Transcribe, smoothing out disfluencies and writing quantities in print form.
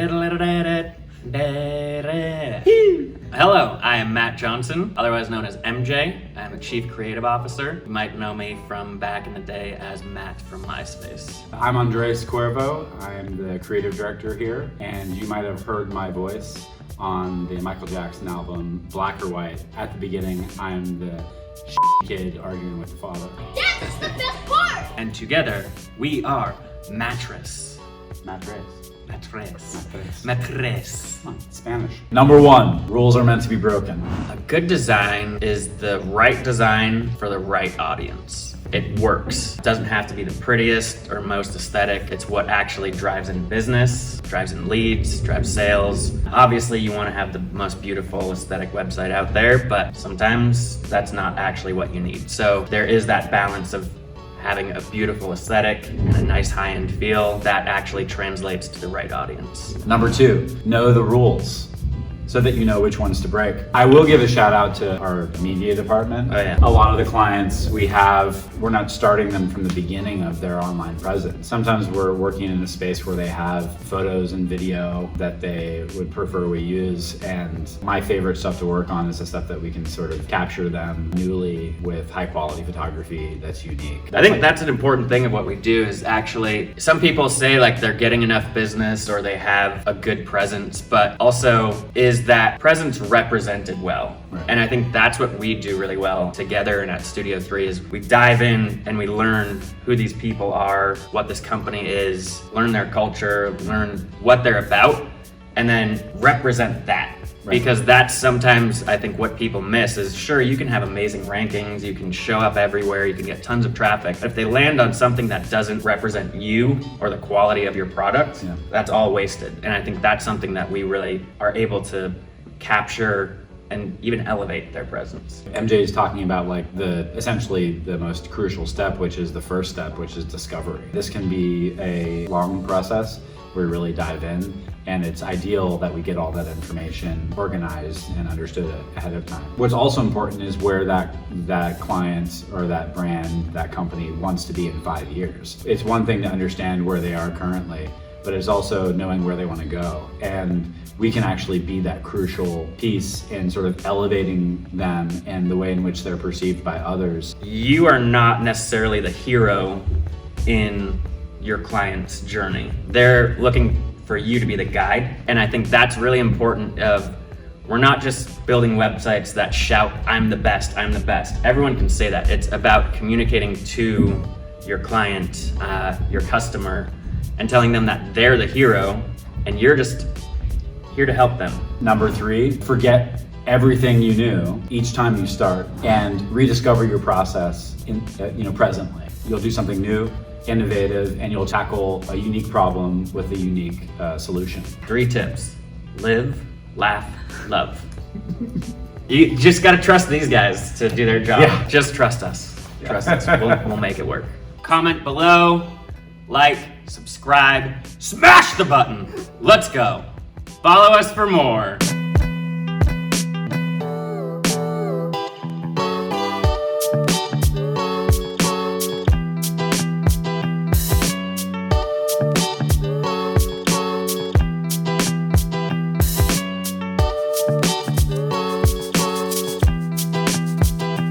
Hello, I am Matt Johnson, otherwise known as MJ. I'm a Chief Creative Officer. You might know me from back in the day as Matt from MySpace. I'm Andrés Cuervo. I'm the Creative Director here, and you might have heard my voice on the Michael Jackson album, Black or White. At the beginning, I'm the kid arguing with the father. Yes, that's the best part! And together, we are Mattress. Mattress. Spanish. Number one, rules are meant to be broken. A good design is the right design for the right audience. It works. It doesn't have to be the prettiest or most aesthetic. It's what actually drives in business, drives in leads, drives sales. Obviously, you want to have the most beautiful aesthetic website out there, but sometimes that's not actually what you need. So there is that balance of having a beautiful aesthetic and a nice high-end feel that actually translates to the right audience. Number two, know the rules so that you know which ones to break. I will give a shout out to our media department. Oh, yeah. A lot of the clients we have, we're not starting them from the beginning of their online presence. Sometimes we're working in a space where they have photos and video that they would prefer we use, and my favorite stuff to work on is the stuff that we can sort of capture them newly with high quality photography that's unique. I think that's an important thing of what we do is actually, some people say like they're getting enough business or they have a good presence, but also is that presence represented well. Right. And I think that's what we do really well together and at Studio 3 is we dive in and we learn who these people are, what this company is, learn their culture, learn what they're about, and then represent that. Right. Because that's sometimes, I think, what people miss is, sure, you can have amazing rankings, you can show up everywhere, you can get tons of traffic, but if they land on something that doesn't represent you or the quality of your product, that's all wasted. And I think that's something that we really are able to capture and even elevate their presence. MJ is talking about like essentially the most crucial step, which is the first step, which is discovery. This can be a long process where we really dive in, and it's ideal that we get all that information organized and understood ahead of time. What's also important is where that client or that brand, that company wants to be in 5 years. It's one thing to understand where they are currently, but it's also knowing where they want to go. And we can actually be that crucial piece in sort of elevating them and the way in which they're perceived by others. You are not necessarily the hero in your client's journey. They're looking for you to be the guide. And I think that's really important we're not just building websites that shout, I'm the best, I'm the best. Everyone can say that. It's about communicating to your client, your customer, and telling them that they're the hero and you're just here to help them. Number three, forget everything you knew each time you start and rediscover your process presently. You'll do something new, innovative, and you'll tackle a unique problem with a unique solution. 3 tips: live, laugh, love. You just gotta trust these guys to do their job. Yeah. Just trust us. Trust us. We'll make it work. Comment below, like, subscribe, smash the button. Let's go. Follow us for more.